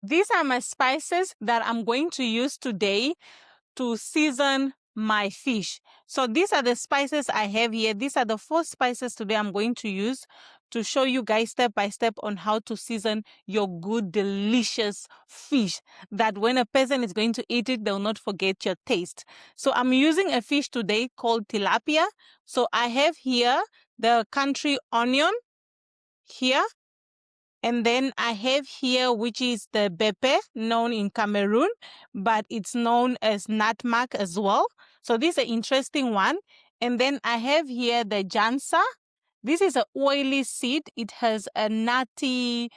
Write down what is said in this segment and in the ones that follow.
These are my spices that I'm going to use today to season my fish. So these are the spices I have here. These are the 4 spices today I'm going to use to show you guys step by step on how to season your good, delicious fish, that when a person is going to eat it, they'll not forget your taste. So I'm using a fish today called tilapia. So I have here the country onion here. And then I have here, which is the bepe, known in Cameroon, but it's known as nutmeg as well. So this is an interesting one. And then I have here the jansa. This is an oily seed. It has a nutty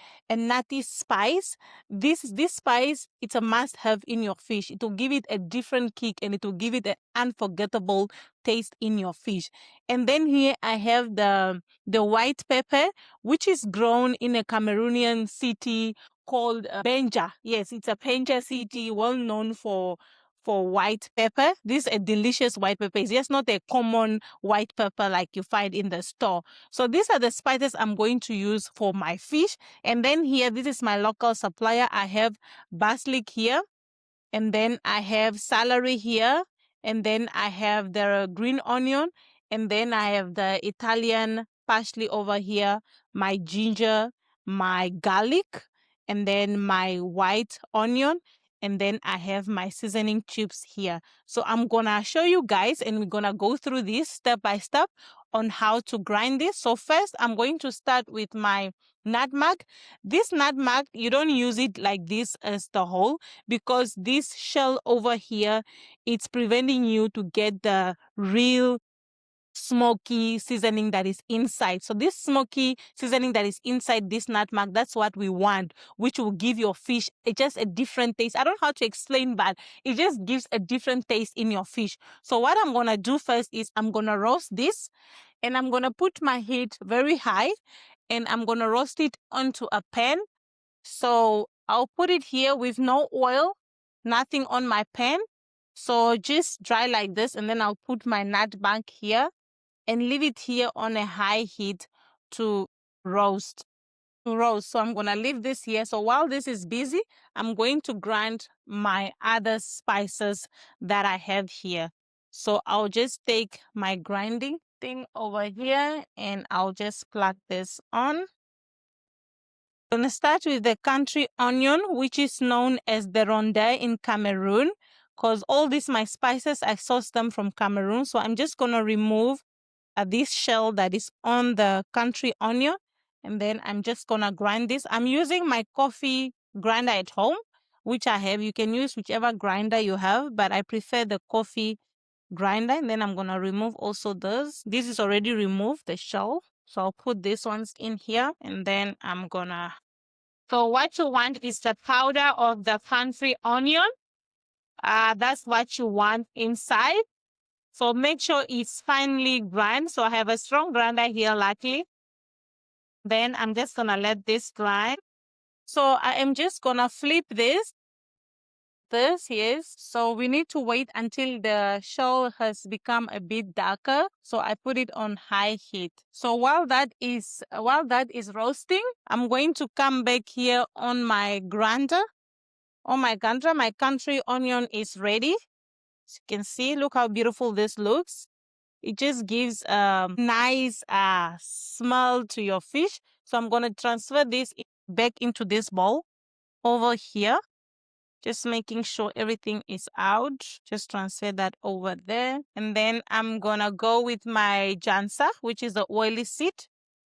spice. This spice, it's a must-have in your fish. It will give it a different kick and it will give it an unforgettable taste in your fish. And then here I have the white pepper, which is grown in a Cameroonian city called Benja. Yes, it's a Benja city, well known for white pepper. This is a delicious white pepper. It's just not a common white pepper like you find in the store. So these are the spices I'm going to use for my fish. And then here, this is my local supplier. I have basilic here. And then I have celery here. And then I have the green onion. And then I have the Italian parsley over here, my ginger, my garlic, and then my white onion. And then I have my seasoning chips here. So I'm going to show you guys and we're going to go through this step by step on how to grind this. So first, I'm going to start with my nutmeg. This nutmeg, you don't use it like this as the whole, because this shell over here, it's preventing you to get the real smoky seasoning that is inside. So this smoky seasoning that is inside this nutmeg, that's what we want, which will give your fish just a different taste. I don't know how to explain, but it just gives a different taste in your fish. So what I'm going to do first is I'm going to roast this, and I'm going to put my heat very high, and I'm going to roast it onto a pan. So I'll put it here with no oil, nothing on my pan. So just dry like this, and then I'll put my nutmeg here and leave it here on a high heat to roast. So I'm going to leave this here. So while this is busy, I'm going to grind my other spices that I have here. So I'll just take my grinding thing over here and I'll just plug this on. I'm going to start with the country onion, which is known as the ronde in Cameroon, because all these my spices, I sourced them from Cameroon. So I'm just going to remove this shell that is on the country onion, and then I'm just going to grind this. I'm using my coffee grinder at home, which I have. You can use whichever grinder you have, but I prefer the coffee grinder. And then I'm going to remove also this. This is already removed, the shell. So I'll put these ones in here, and then I'm going to. So what you want is the powder of the country onion. That's what you want inside. So make sure it's finely grind. So I have a strong grinder here, luckily. Then I'm just going to let this grind. So I am just going to flip this. Yes. So we need to wait until the shell has become a bit darker. So I put it on high heat. So while that is roasting, I'm going to come back here on my grinder. On my grinder, my country onion is ready. As you can see, look how beautiful this looks. It just gives a nice smell to your fish. So I'm going to transfer this back into this bowl over here. Just making sure everything is out. Just transfer that over there. And then I'm going to go with my jansa, which is the oily seed.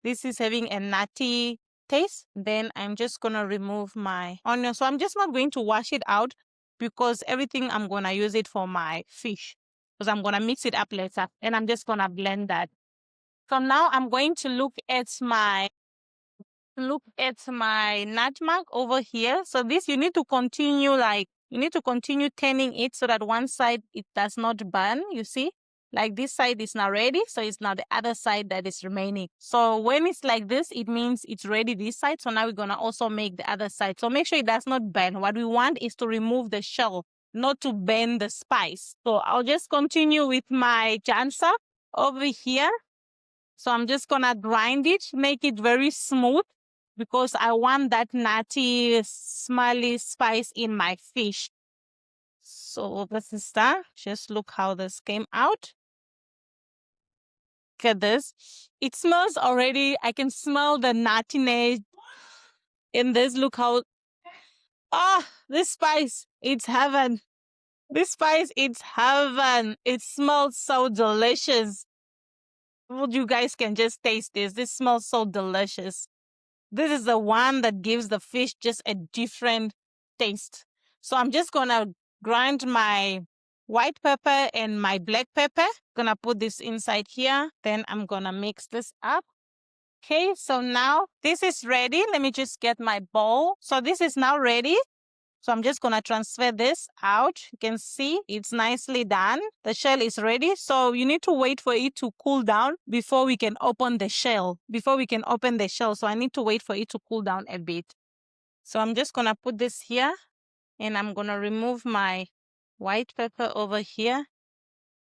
This is having a nutty taste. Then I'm just going to remove my onion. So I'm just not going to wash it out because everything I'm going to use it for my fish. Because I'm going to mix it up later. And I'm just going to blend that. So now I'm going to look at my nutmeg over here. So this you need to continue turning it so that one side it does not burn. You see, like this side is now ready, so it's now the other side that is remaining. So when it's like this, it means it's ready this side. So now we're gonna also make the other side. So make sure it does not burn. What we want is to remove the shell, not to burn the spice. So I'll just continue with my jansa over here. So I'm just gonna grind it, make it very smooth. because I want that nutty, smelly spice in my fish. So this is that. Just look how this came out. Look at this. It smells already. I can smell the nuttiness in this. Look how, this spice, it's heaven. This spice, it's heaven. It smells so delicious. Well, you guys can just taste this. This smells so delicious. This is the one that gives the fish just a different taste. So I'm just going to grind my white pepper and my black pepper. Going to put this inside here. Then I'm going to mix this up. Okay, so now this is ready. Let me just get my bowl. So this is now ready. So I'm just going to transfer this out. You can see it's nicely done. The shell is ready. So you need to wait for it to cool down before we can open the shell. So I need to wait for it to cool down a bit. So I'm just going to put this here and I'm going to remove my white pepper over here,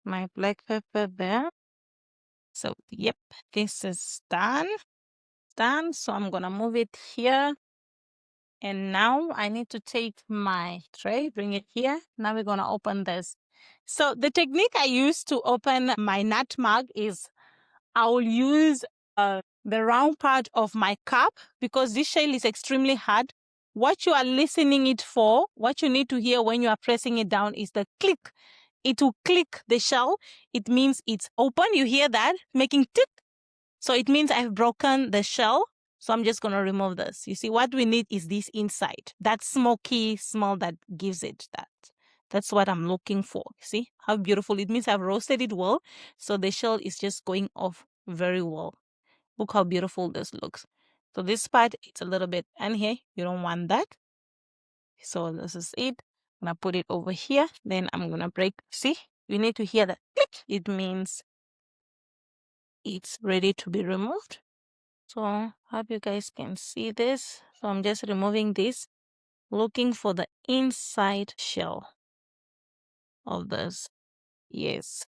my black pepper there. So yep, this is done. So I'm going to move it here. And now I need to take my tray, bring it here. Now we're going to open this. So the technique I use to open my nutmeg is I will use the round part of my cup because this shell is extremely hard. What you are listening it for, what you need to hear when you are pressing it down is the click. It will click the shell. It means it's open. You hear that making tick. So it means I've broken the shell. So I'm just going to remove this. You see, what we need is this inside, that smoky smell that gives it that. That's what I'm looking for. See how beautiful it means I've roasted it well. So the shell is just going off very well. Look how beautiful this looks. So this part, it's a little bit, and here, you don't want that. So this is it. I'm going to put it over here. Then I'm going to break. See, you need to hear that click. It means it's ready to be removed. So hope you guys can see this. So I'm just removing this, looking for the inside shell of this. Yes.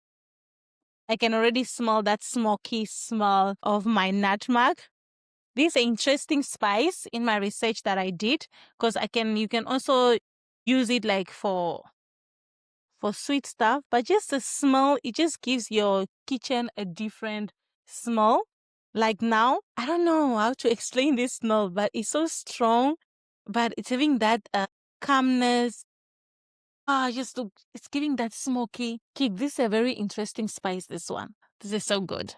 I can already smell that smoky smell of my nutmeg. This is an interesting spice in my research that I did because you can also use it like for sweet stuff, but just the smell, it just gives your kitchen a different smell. Like now, I don't know how to explain this smell, but it's so strong, but it's having that calmness. It's giving that smoky kick. This is a very interesting spice, this one. This is so good.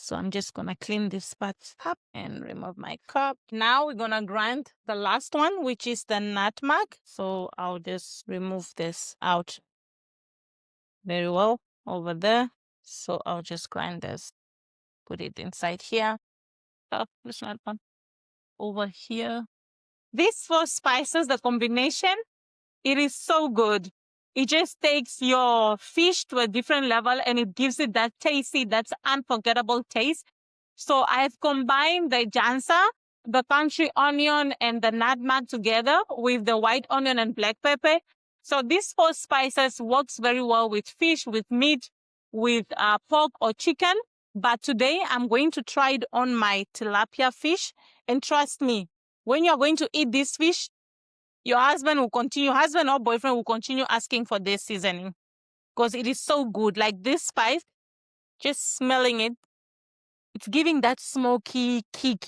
So I'm just going to clean this part up and remove my cup. Now we're going to grind the last one, which is the nutmeg. So I'll just remove this out very well over there. So I'll just grind this, put it inside here. Oh, this not one. Over here. These four spices, the combination, it is so good. It just takes your fish to a different level and it gives it that tasty, that's unforgettable taste. So I've combined the Njansan, the country onion, and the nutmeg together with the white onion and black pepper. So these four spices works very well with fish, with meat, with pork or chicken. But today I'm going to try it on my tilapia fish. And trust me, when you're going to eat this fish, your husband or boyfriend will continue asking for this seasoning because it is so good. Like this spice, just smelling it, it's giving that smoky kick.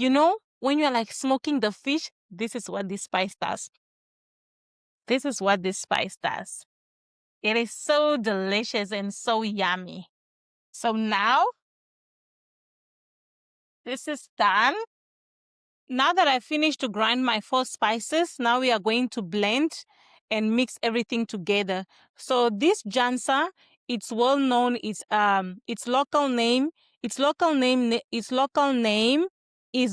When you're like smoking the fish, this is what this spice does. It is so delicious and so yummy. So now, this is done. Now that I finished to grind my four spices, now we are going to blend and mix everything together. So this Njansan, it's well known. Its local name is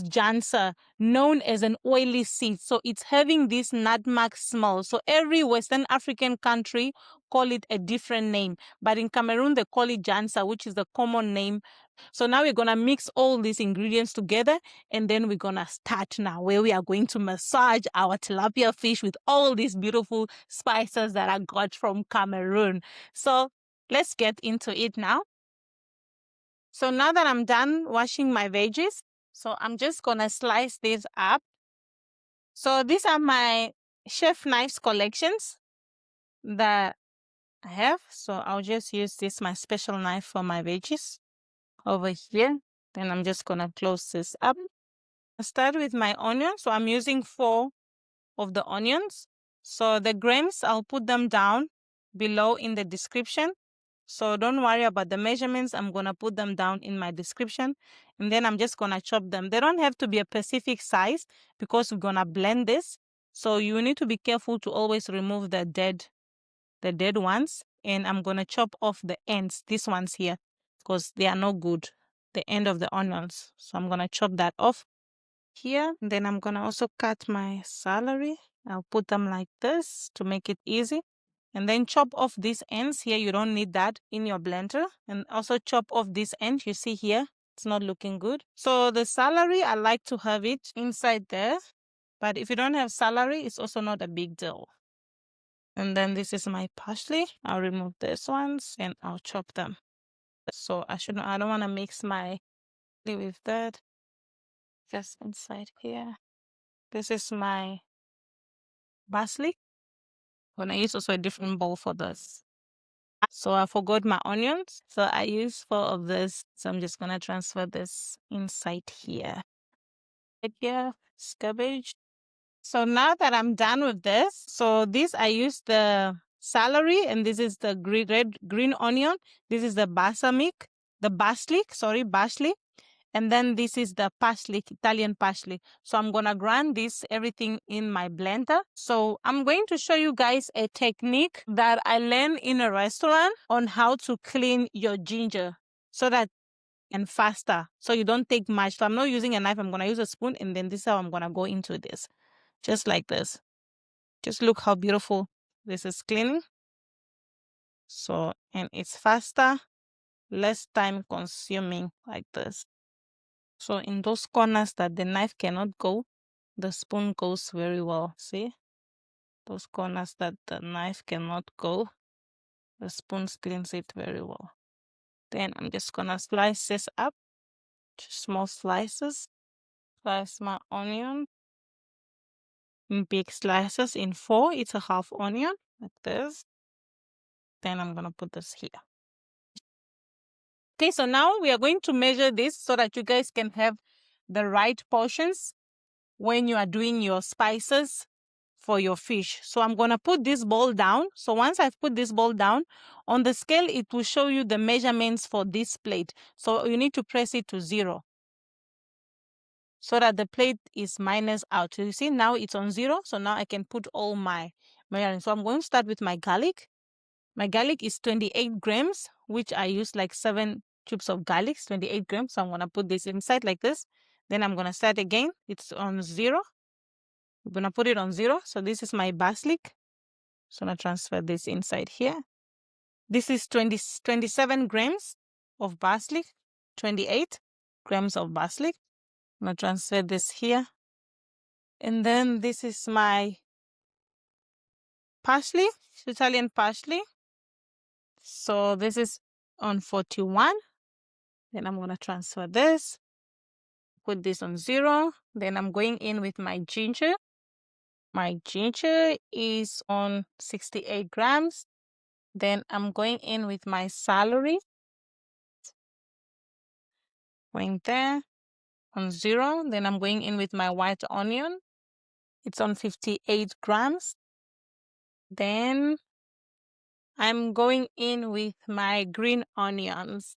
Njansan, known as an oily seed. So it's having this nutmeg smell. So every Western African country call it a different name, but in Cameroon they call it Njansan, which is the common name. So now we're going to mix all these ingredients together and then we're going to start now where we are going to massage our tilapia fish with all these beautiful spices that I got from Cameroon. So let's get into it now. So now that I'm done washing my veggies, So I'm just gonna slice this up. So these are my chef knives collections that I have. So I'll just use this, my special knife for my veggies over here. Then I'm just gonna close this up. I start with my onions. So I'm using 4 of the onions. So the grams, I'll put them down below in the description. So don't worry about the measurements. I'm going to put them down in my description. And then I'm just going to chop them. They don't have to be a specific size because we're going to blend this. So you need to be careful to always remove the dead ones. And I'm going to chop off the ends, these ones here, because they are no good, the end of the onions. So I'm going to chop that off here. Then I'm going to also cut my celery. I'll put them like this to make it easy. And then chop off these ends here. You don't need that in your blender. And also chop off this end. You see here, it's not looking good. So the celery, I like to have it inside there. But if you don't have celery, it's also not a big deal. And then this is my parsley. I'll remove these ones and I'll chop them. So I don't want to mix my with that. Just inside here. This is my parsley. I'm gonna use also a different bowl for this. So I forgot my onions. So I use 4 of this. So I'm just gonna transfer this inside here. Right here, it's cabbage. So now that I'm done with this, so this I use the celery, and this is the green onion. This is the balsamic, basil. And then this is the parsley, Italian parsley. So I'm going to grind this everything in my blender. So I'm going to show you guys a technique that I learned in a restaurant on how to clean your ginger so that and faster. So you don't take much. So I'm not using a knife. I'm going to use a spoon. And then this is how I'm going to go into this. Just like this. Just look how beautiful this is cleaning. So, and it's faster, less time consuming like this. So in those corners that the knife cannot go, the spoon goes very well. See? Those corners that the knife cannot go, the spoon cleans it very well. Then I'm just gonna slice this up to small slices. Slice my onion in big slices in 4. It's a half onion, like this. Then I'm gonna put this here. Okay, so now we are going to measure this so that you guys can have the right portions when you are doing your spices for your fish. So I'm going to put this bowl down. So once I've put this bowl down, on the scale, it will show you the measurements for this plate. So you need to press it to 0 so that the plate is minus out. So you see now it's on 0. So now I can put all my measurements. So I'm going to start with my garlic. My garlic is 28 grams, which I use like 7 tubes of garlic, 28 grams. So I'm going to put this inside like this. Then I'm going to start again. It's on 0. I'm going to put it on 0. So this is my basilic. So I'm going to transfer this inside here. This is 27 grams of basilic, 28 grams of basilic. I'm going to transfer this here. And then this is my parsley, Italian parsley. So this is on 41. Then I'm going to transfer this, put this on 0. Then I'm going in with my ginger. My ginger is on 68 grams. Then I'm going in with my celery. Going there on 0. Then I'm going in with my white onion. It's on 58 grams. Then I'm going in with my green onions,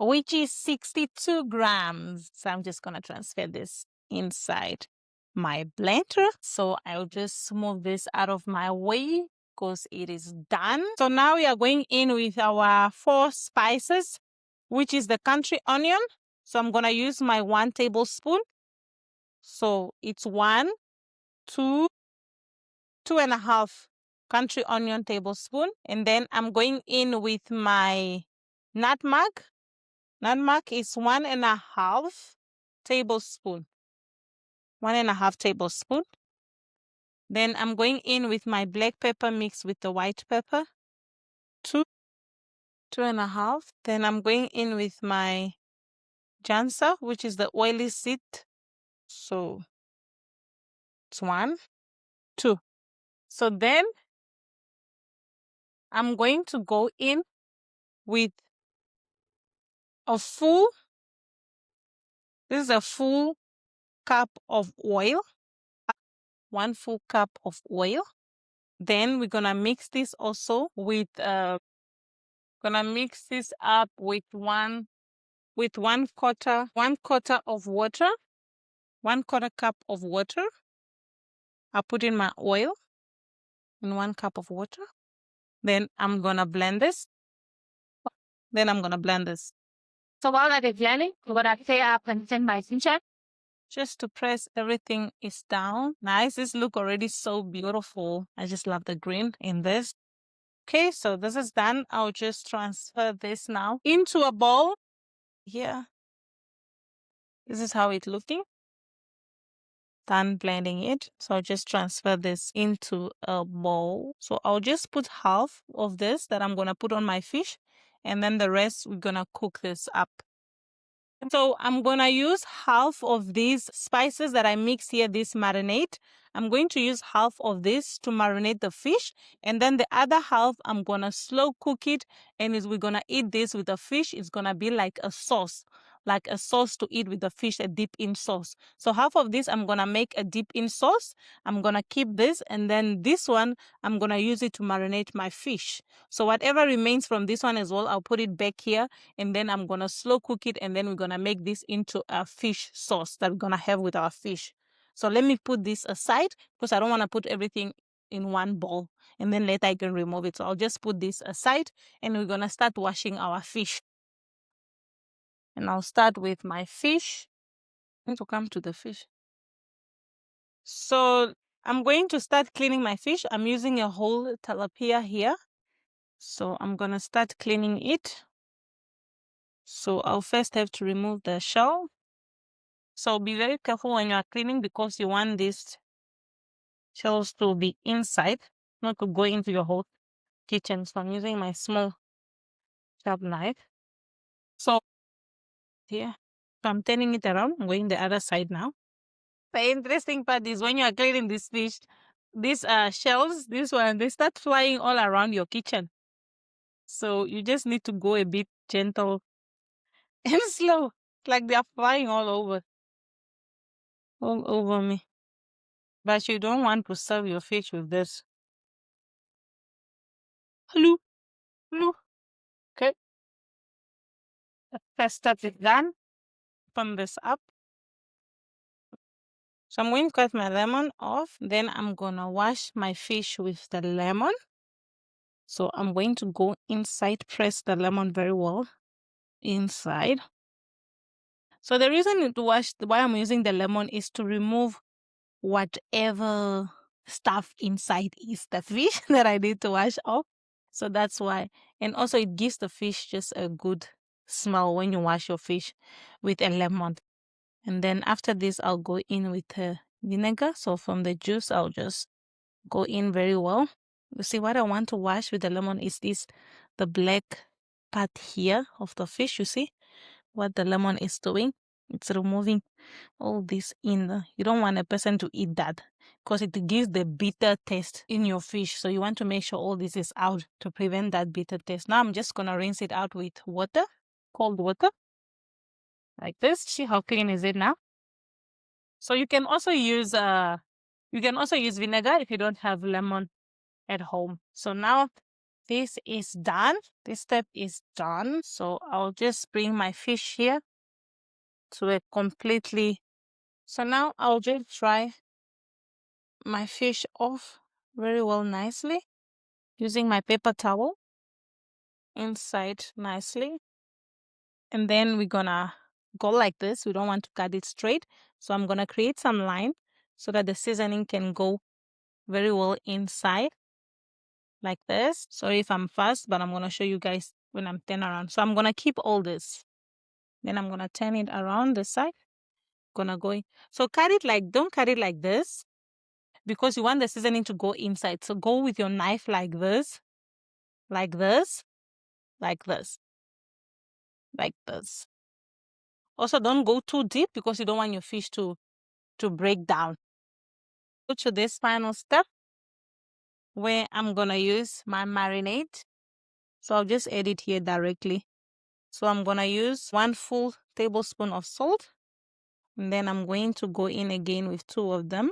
which is 62 grams. So I'm just going to transfer this inside my blender. So I'll just move this out of my way because it is done. So now we are going in with our 4 spices, which is the country onion. So I'm going to use my 1 tablespoon. So it's 1, 2, 2.5 country onion tablespoon. And then I'm going in with my nutmeg. Nutmeg is 1.5 tablespoon. 1.5 tablespoon. Then I'm going in with my black pepper mixed with the white pepper. 2.5. Then I'm going in with my Njansan, which is the oily seed. So it's 1, 2. So then I'm going to go in with a full, this is a full cup of oil, 1 full cup of oil. Then we're gonna mix this also with gonna mix this up with one quarter of water, 1/4 cup of water. I put in my oil in 1 cup of water. Then I'm gonna blend this. So while that is blending, we're gonna say our consent by Sinchan. Just to press everything is down. Nice. This look already so beautiful. I just love the green in this. Okay, so this is done. I'll just transfer this now into a bowl. Here. This is how it's looking. Done blending it. So I'll just transfer this into a bowl. So I'll just put half of this that I'm going to put on my fish. And then the rest, we're going to cook this up. So I'm going to use half of these spices that I mix here, this marinade. I'm going to use half of this to marinate the fish. And then the other half, I'm going to slow cook it. And we're going to eat this with the fish. It's going to be like a sauce to eat with the fish, a dip in sauce. So half of this, I'm going to make a dip in sauce. I'm going to keep this. And then this one, I'm going to use it to marinate my fish. So whatever remains from this one as well, I'll put it back here. And then I'm going to slow cook it. And then we're going to make this into a fish sauce that we're going to have with our fish. So let me put this aside because I don't want to put everything in one bowl. And then later I can remove it. So I'll just put this aside. And we're going to start washing our fish. And I'll start with my fish. I need to come to the fish. So I'm going to start cleaning my fish. I'm using a whole tilapia here. So I'm going to start cleaning it. So I'll first have to remove the shell. So be very careful when you are cleaning because you want these shells to be inside, not to go into your whole kitchen. So I'm using my small sharp knife. So here, so I'm turning it around. I'm going the other side now. The interesting part is when you are cleaning this fish, these shells, this one, they start flying all around your kitchen. So you just need to go a bit gentle and slow, like they are flying all over me. But you don't want to serve your fish with this. Hello, hello. Okay. The first step is done. Open this up. So I'm going to cut my lemon off. Then I'm gonna wash my fish with the lemon. So I'm going to go inside, press the lemon very well inside. So the reason to wash, why I'm using the lemon is to remove whatever stuff inside is the fish that I need to wash off. So that's why. And also it gives the fish just a good smell when you wash your fish with a lemon. And then after this, I'll go in with vinegar. So from the juice, I'll just go in very well. You see, what I want to wash with the lemon is the black part here of the fish. You see what the lemon is doing? It's removing all this in. You don't want a person to eat that because it gives the bitter taste in your fish. So you want to make sure all this is out to prevent that bitter taste. Now I'm just going to rinse it out with water, cold water, like this. See how clean is it now? So you can also use vinegar if you don't have lemon at home. So now this is done. This step is done. So I'll just bring my fish here to a completely. So now I'll just dry my fish off very well nicely using my paper towel inside nicely. And then we're gonna go like this. We don't want to cut it straight. So I'm gonna create some line so that the seasoning can go very well inside like this. Sorry if I'm fast, but I'm gonna show you guys when I'm turning around. So I'm gonna keep all this. Then I'm gonna turn it around the side. Gonna go in. So don't cut it like this because you want the seasoning to go inside. So go with your knife like this, like this, like this, like this. Also, don't go too deep because you don't want your fish to break down. Go to this final step where I'm gonna use my marinade. So I'll just add it here directly. So I'm gonna use 1 full tablespoon of salt. And then I'm going to go in again with 2 of them.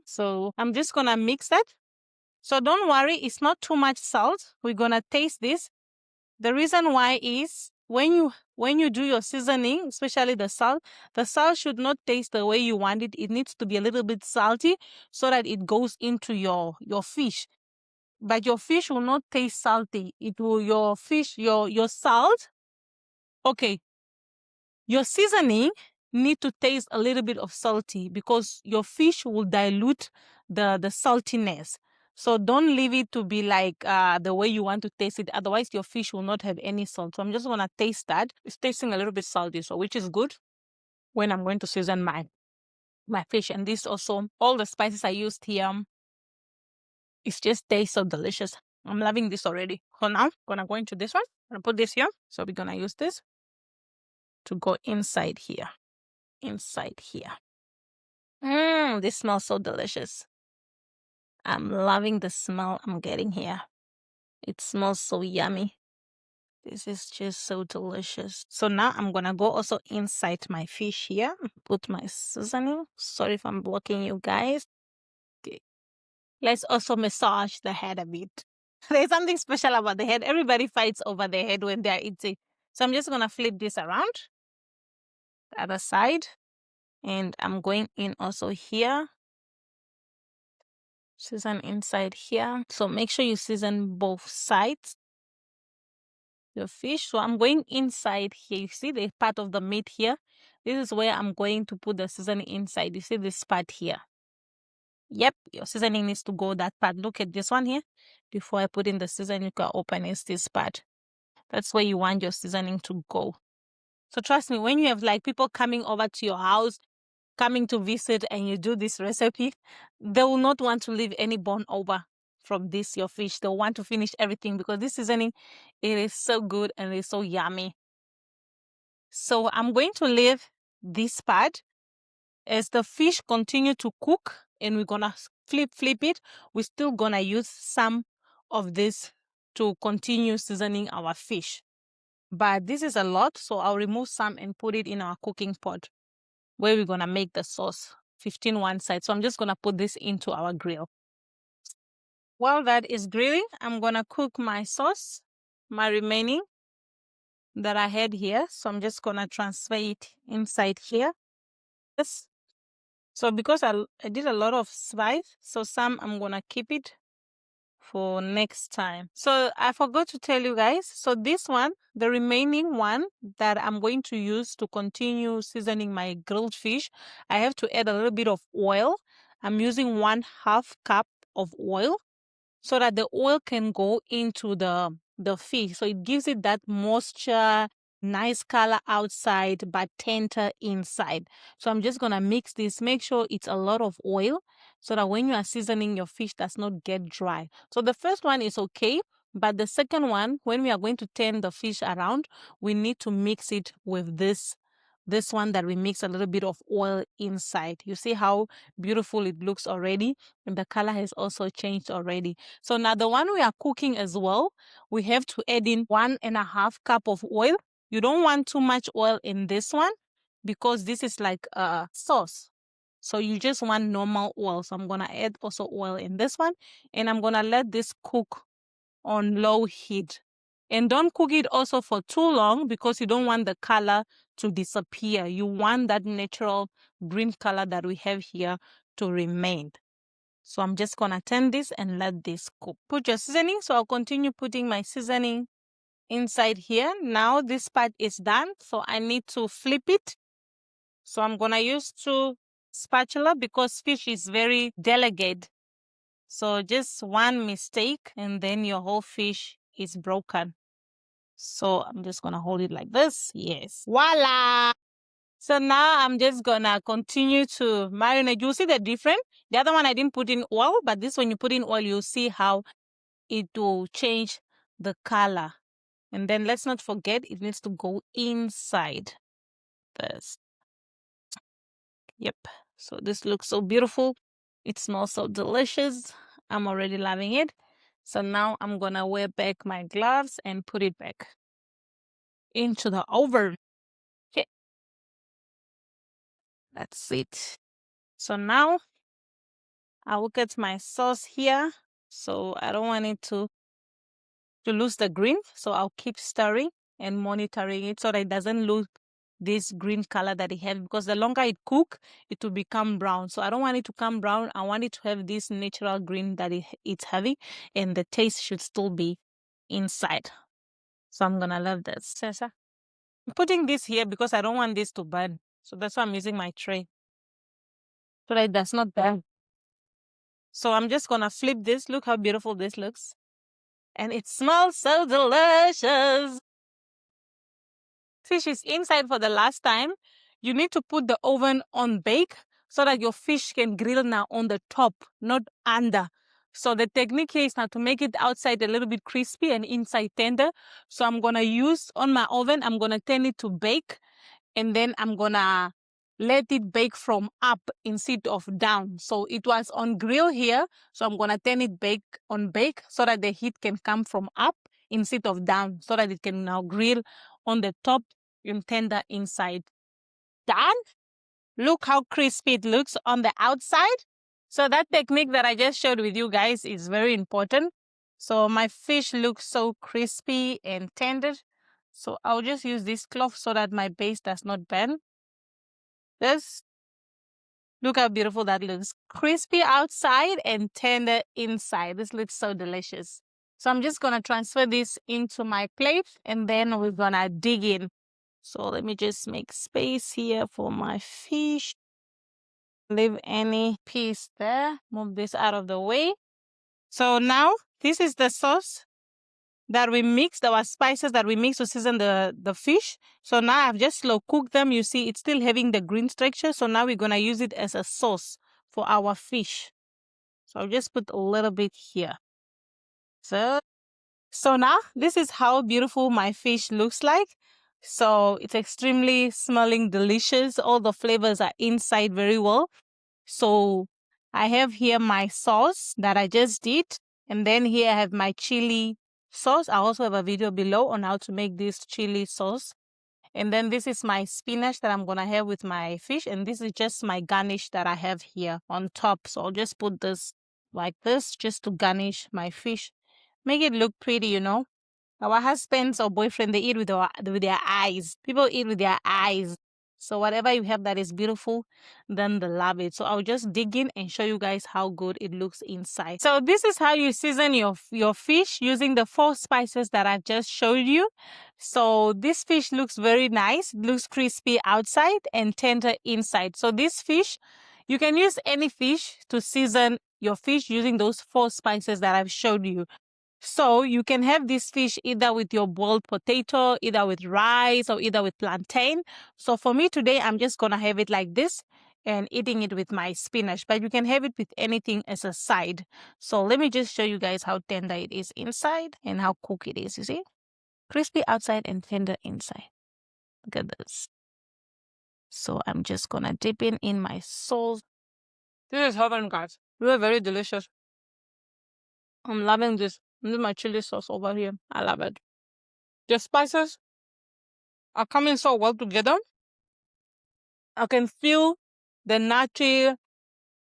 So I'm just gonna mix that. So don't worry, it's not too much salt. We're gonna taste this. The reason why is when you do your seasoning, especially the salt should not taste the way you want it. It needs to be a little bit salty so that it goes into your fish. But your fish will not taste salty. It will your salt. Okay. Your seasoning need to taste a little bit of salty because your fish will dilute the saltiness. So don't leave it to be like the way you want to taste it. Otherwise, your fish will not have any salt. So I'm just going to taste that. It's tasting a little bit salty, so which is good when I'm going to season my fish. And this also, all the spices I used here, it just tastes so delicious. I'm loving this already. So now I'm going to go into this one. I'm going to put this here. So we're going to use this to go inside here. This smells so delicious. I'm loving the smell I'm getting here. It smells so yummy. This is just so delicious. So now I'm gonna go also inside my fish here. Put my seasoning. Sorry if I'm blocking you guys. Okay. Let's also massage the head a bit. There's something special about the head. Everybody fights over the head when they're eating. So I'm just gonna flip this around. The other side. And I'm going in also here. Season inside here. So make sure you season both sides. Your fish. So I'm going inside here. You see the part of the meat here? This is where I'm going to put the seasoning inside. You see this part here? Yep, your seasoning needs to go that part. Look at this one here. Before I put in the seasoning, you can open this part. That's where you want your seasoning to go. So trust me, when you have like people coming over to your house, coming to visit, and you do this recipe, they will not want to leave any bone over from this your fish. They'll want to finish everything because this seasoning, it is so good and it's so yummy. So I'm going to leave this part as the fish continue to cook, and we're gonna flip it. We're still gonna use some of this to continue seasoning our fish. But this is a lot, so I'll remove some and put it in our cooking pot where we're gonna make the sauce. 15 one side. So I'm just gonna put this into our grill. While that is grilling, I'm gonna cook my sauce, my remaining that I had here. So I'm just gonna transfer it inside here. Yes. So because I did a lot of spice, so some I'm gonna keep it for next time. So I forgot to tell you guys. So this one, the remaining one that I'm going to use to continue seasoning my grilled fish, I have to add a little bit of oil. I'm using 1/2 cup of oil so that the oil can go into the fish. So it gives it that moisture, nice color outside, but tender inside. So I'm just going to mix this. Make sure it's a lot of oil so that when you are seasoning, your fish does not get dry. So the first one is okay. But the second one, when we are going to turn the fish around, we need to mix it with this one that we mix a little bit of oil inside. You see how beautiful it looks already? And the color has also changed already. So now the one we are cooking as well, we have to add in 1.5 cup of oil. You don't want too much oil in this one because this is like a sauce. So you just want normal oil. So I'm going to add also oil in this one. And I'm going to let this cook on low heat. And don't cook it also for too long because you don't want the color to disappear. You want that natural green color that we have here to remain. So I'm just going to turn this and let this cook. Put your seasoning. So I'll continue putting my seasoning inside here. Now this part is done. So I need to flip it. So I'm going to use 2 spatula because fish is very delicate. So just one mistake and then your whole fish is broken. So I'm just going to hold it like this. Yes. Voila! So now I'm just going to continue to marinate. You see the difference? The other one I didn't put in oil, but this when you put in oil, you'll see how it will change the color. And then let's not forget, it needs to go inside. this. Yep. So this looks so beautiful. It smells so delicious. I'm already loving it. So now I'm gonna wear back my gloves and put it back into the oven. Okay. That's it. So now I will get my sauce here. So I don't want it to lose the green. So I'll keep stirring and monitoring it so that it doesn't lose this green color that it has, because the longer it cook, it will become brown. So I don't want it to come brown. I want it to have this natural green that it's having, and the taste should still be inside. So I'm gonna love this. I'm putting this here because I don't want this to burn. So that's why I'm using my tray, so that it does not burn. So I'm just gonna flip this. Look how beautiful this looks. And it smells so delicious. Fish is inside for the last time. You need to put the oven on bake so that your fish can grill now on the top, not under. So the technique here is now to make it outside a little bit crispy and inside tender. So I'm gonna use on my oven, I'm gonna turn it to bake, and then I'm gonna let it bake from up instead of down. So it was on grill here, so I'm gonna turn it on bake so that the heat can come from up instead of down, so that it can now grill on the top and tender inside. Done. Look how crispy it looks on the outside. So that technique that I just showed with you guys is very important. So my fish looks so crispy and tender. So I'll just use this cloth so that my base does not burn. Look how beautiful that looks. Crispy outside and tender inside. This looks so delicious. So I'm just going to transfer this into my plate, and then we're going to dig in. So let me just make space here for my fish. Leave any piece there. Move this out of the way. So now this is the sauce that we mixed, our spices that we mixed to season the fish. So now I've just slow cooked them. You see it's still having the green texture. So now we're going to use it as a sauce for our fish. So I'll just put a little bit here. So now this is how beautiful my fish looks like. So it's extremely smelling delicious. All the flavors are inside very well. So I have here my sauce that I just did. And then here I have my chili sauce. I also have a video below on how to make this chili sauce. And then this is my spinach that I'm going to have with my fish. And this is just my garnish that I have here on top. So I'll just put this like this just to garnish my fish. Make it look pretty, you know. Our husbands or boyfriend, they eat with their eyes. People eat with their eyes. So whatever you have that is beautiful, then they love it. So I'll just dig in and show you guys how good it looks inside. So this is how you season your fish using the 4 spices that I've just showed you. So this fish looks very nice. It looks crispy outside and tender inside. So this fish, you can use any fish to season your fish using those 4 spices that I've showed you. So you can have this fish either with your boiled potato, either with rice, or either with plantain. So for me today, I'm just going to have it like this and eating it with my spinach. But you can have it with anything as a side. So let me just show you guys how tender it is inside and how cooked it is, you see? Crispy outside and tender inside. Look at this. So I'm just going to dip in my sauce. This is heaven, guys. Really very delicious. I'm loving this. This is my chili sauce over here. I love it. The spices are coming so well together. I can feel the nutty,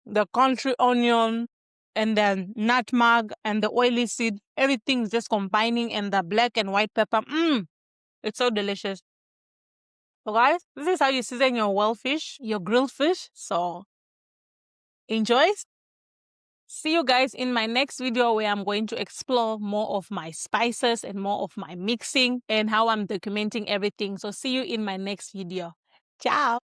the country onion, and the nutmeg and the oily seed. Everything is just combining, and the black and white pepper. It's so delicious. So guys, this is how you season your wild fish, your grilled fish. So enjoy. See you guys in my next video, where I'm going to explore more of my spices and more of my mixing and how I'm documenting everything. So see you in my next video. Ciao.